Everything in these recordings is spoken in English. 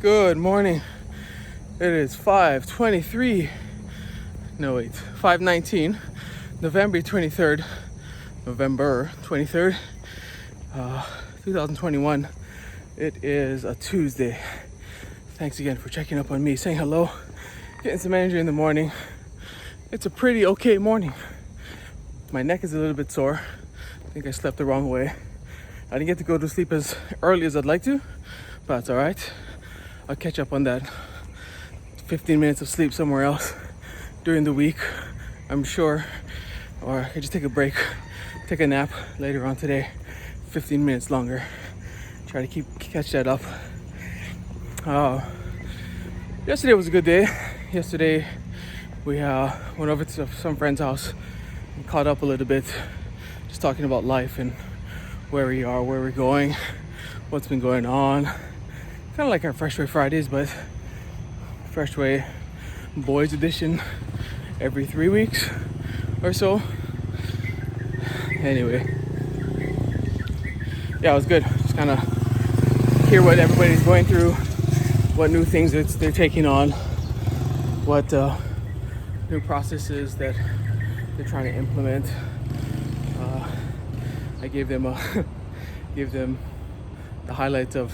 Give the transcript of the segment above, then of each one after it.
Good morning. It is 5:23. No wait, 5:19. November 23rd. November 23rd. 2021. It is a Tuesday. Thanks again for checking up on me, saying hello, getting some energy in the morning. It's a pretty okay morning. My neck is a little bit sore. I think I slept the wrong way. I didn't get to go to sleep as early as I'd like to, but that's all right. I'll catch up on that 15 minutes of sleep somewhere else during the week, I'm sure. Or I could just take a break, take a nap later on today, 15 minutes longer. Try to catch that up. Yesterday was a good day. Yesterday we went over to some friend's house and caught up a little bit, just talking about life and where we are, where we're going, what's been going on. Kind of like our Fresh Way Fridays, but Fresh Way Boys Edition every 3 weeks or so. Anyway, yeah, it was good. Just kind of hear what everybody's going through, what new things they're taking on, what new processes that they're trying to implement. I gave them the highlights of,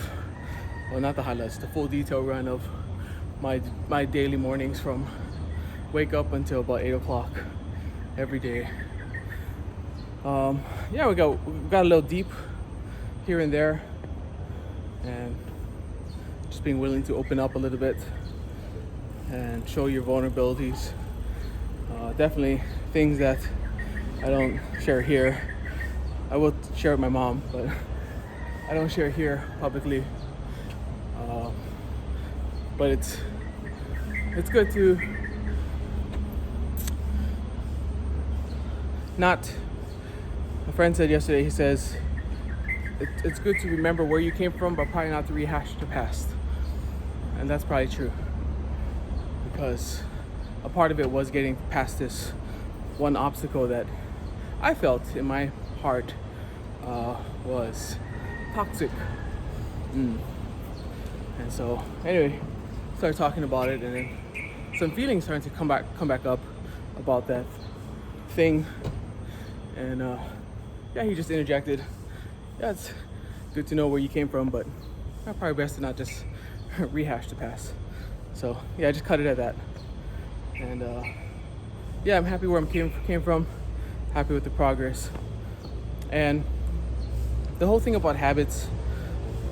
well, not the highlights, the full detail run of my daily mornings from wake up until about 8 o'clock every day. Yeah, we got a little deep here and there, and just being willing to open up a little bit and show your vulnerabilities. Definitely things that I don't share here. I will share with my mom, but I don't share here publicly. But it's good to not. A friend said yesterday, he says, it's good to remember where you came from, but probably not to rehash the past. And that's probably true, because a part of it was getting past this one obstacle that I felt in my heart was toxic. And so anyway, started talking about it, and then some feelings started to come back up about that thing. And yeah, he just interjected, yeah, it's good to know where you came from, but probably best to not just rehash the past. So yeah, I just cut it at that. And yeah, I'm happy where I came from, happy with the progress. And the whole thing about habits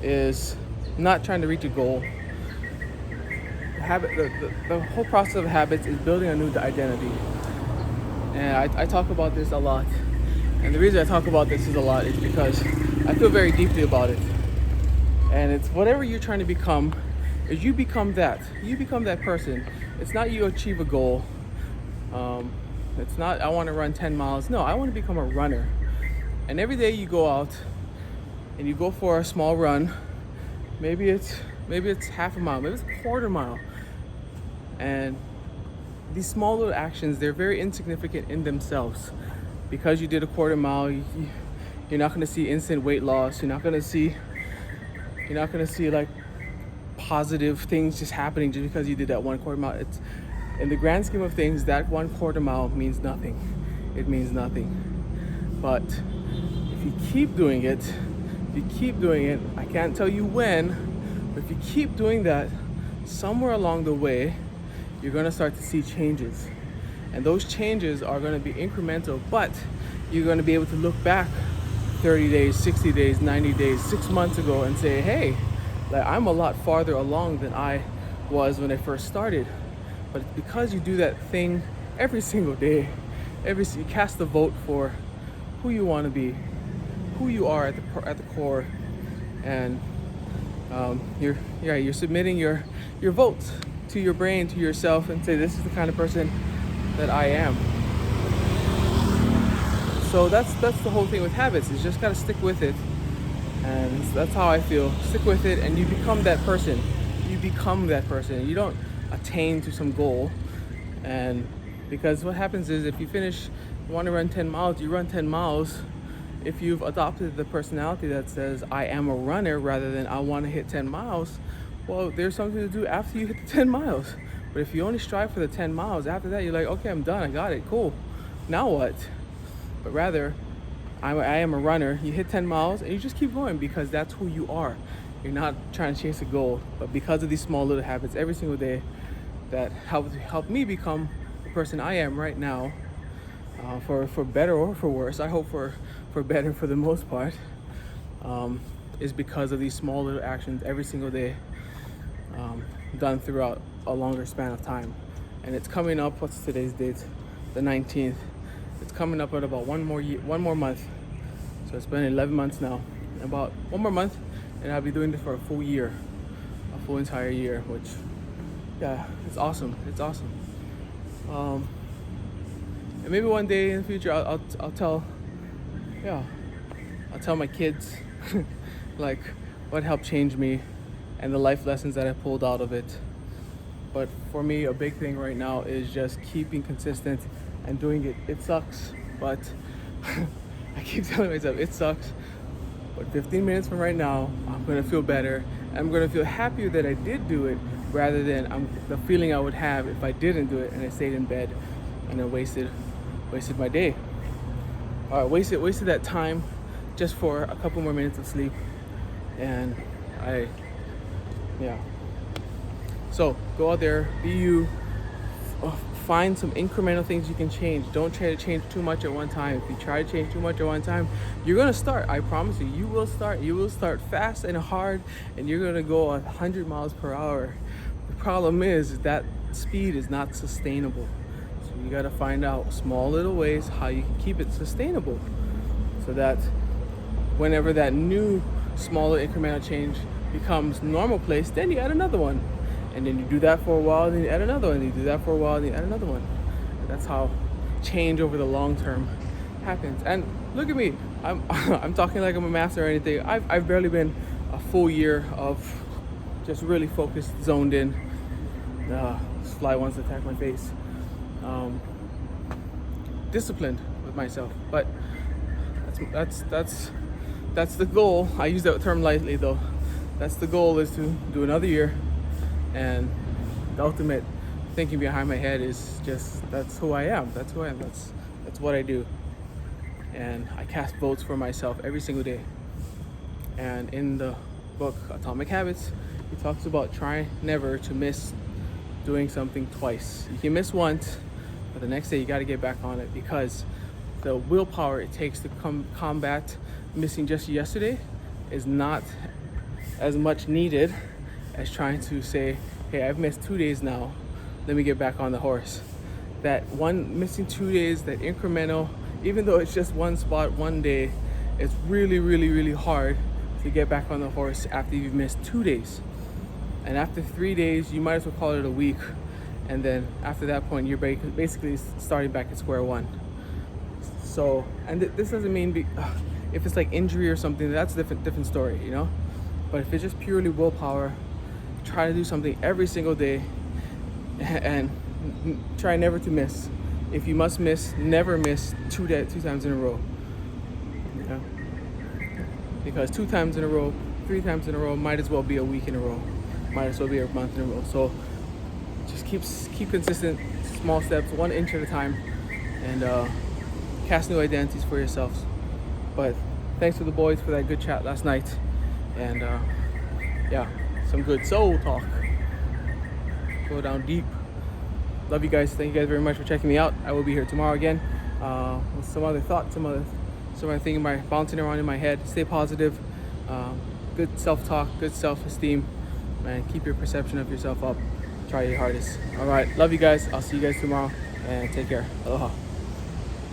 is not trying to reach a goal. The whole process of habits is building a new identity. And I talk about this a lot. And the reason I talk about this is a lot is because I feel very deeply about it. And it's whatever you're trying to become, is you become that. You become that person. It's not you achieve a goal. It's not I want to run 10 miles. No, I want to become a runner. And every day you go out and you go for a small run. Maybe it's half a mile, maybe it's a quarter mile. And these small little actions, they're very insignificant in themselves. Because you did a quarter mile, you're not going to see instant weight loss. You're not going to see like positive things just happening just because you did that one quarter mile. It's, in the grand scheme of things, that one quarter mile means nothing. It means nothing. But if you keep doing it, I can't tell you when, but if you keep doing that, somewhere along the way, you're going to start to see changes. And those changes are going to be incremental, but you're going to be able to look back 30 days, 60 days, 90 days, 6 months ago and say, hey, like, I'm a lot farther along than I was when I first started. But it's because you do that thing every single day. You cast a vote for who you want to be, who you are at the core, and you're submitting your votes to your brain, to yourself, and say, this is the kind of person that I am. So that's the whole thing with habits, is just gotta stick with it. And that's how I feel. Stick with it and you become that person. You don't attain to some goal. And because what happens is, if you want to run 10 miles, you run 10 miles. If you've adopted the personality that says I am a runner rather than I want to hit 10 miles, well, there's something to do after you hit the 10 miles. But if you only strive for the 10 miles, after that, you're like, okay, I'm done. I got it. Cool. Now what? But rather, I am a runner. You hit 10 miles and you just keep going because that's who you are. You're not trying to chase a goal, but because of these small little habits every single day that help me become the person I am right now, for better or for worse. I hope for better for the most part, is because of these small little actions every single day, done throughout a longer span of time. And it's coming up, what's today's date? The 19th. It's coming up at about one more month. So it's been 11 months now. About one more month and I'll be doing this for a full year, a full entire year, which, yeah, it's awesome. It's awesome. And maybe one day in the future, I'll tell my kids like what helped change me and the life lessons that I pulled out of it. But for me, a big thing right now is just keeping consistent and doing it. It sucks, but I keep telling myself it sucks. But 15 minutes from right now, I'm gonna feel better. I'm gonna feel happier that I did do it rather than the feeling I would have if I didn't do it and I stayed in bed and I wasted my day. Wasted that time just for a couple more minutes of sleep. And So go out there, be you. Find some incremental things you can change. Don't try to change too much at one time. If you try to change too much at one time, you're gonna start. I promise you, you will start. You will start fast and hard, and you're gonna go 100 miles per hour. The problem is that speed is not sustainable. So you gotta find out small little ways how you can keep it sustainable, so that whenever that new smaller incremental change becomes normal place, then you add another one. And then you do that for a while, then you add another one. You do that for a while, then you add another one. And that's how change over the long term happens. And look at me, I'm talking like I'm a master or anything. I've barely been a full year of just really focused, zoned in. This fly wants to attack my face. Disciplined with myself, but that's the goal. I use that term lightly though. That's the goal, is to do another year. And the ultimate thinking behind my head is just, that's who I am. That's what I do. And I cast votes for myself every single day. And in the book Atomic Habits, he talks about try never to miss doing something twice. You can miss once, but the next day you got to get back on it, because the willpower it takes to combat missing just yesterday is not as much needed as trying to say, hey, I've missed 2 days now, let me get back on the horse. That one missing 2 days, that incremental, even though it's just one spot, one day, it's really, really, really hard to get back on the horse after you've missed 2 days. And after 3 days, you might as well call it a week. And then after that point, you're basically starting back at square one. So, and this doesn't mean, if it's like injury or something, that's a different story, you know? But if it's just purely willpower, try to do something every single day and try never to miss. If you must miss, never miss two times in a row. Yeah? Because 2 times in a row, 3 times in a row might as well be a week in a row. Might as well be a month in a row. So just keep consistent, small steps, 1 inch at a time, and cast new identities for yourselves. But thanks to the boys for that good chat last night. And some good soul talk. Go down deep. Love you guys. Thank you guys very much for checking me out. I will be here tomorrow again with some other thoughts, some other thing bouncing around in my head. Stay positive. Good self-talk, good self-esteem, and keep your perception of yourself up. Try your hardest. All right. Love you guys. I'll see you guys tomorrow, and take care. Aloha.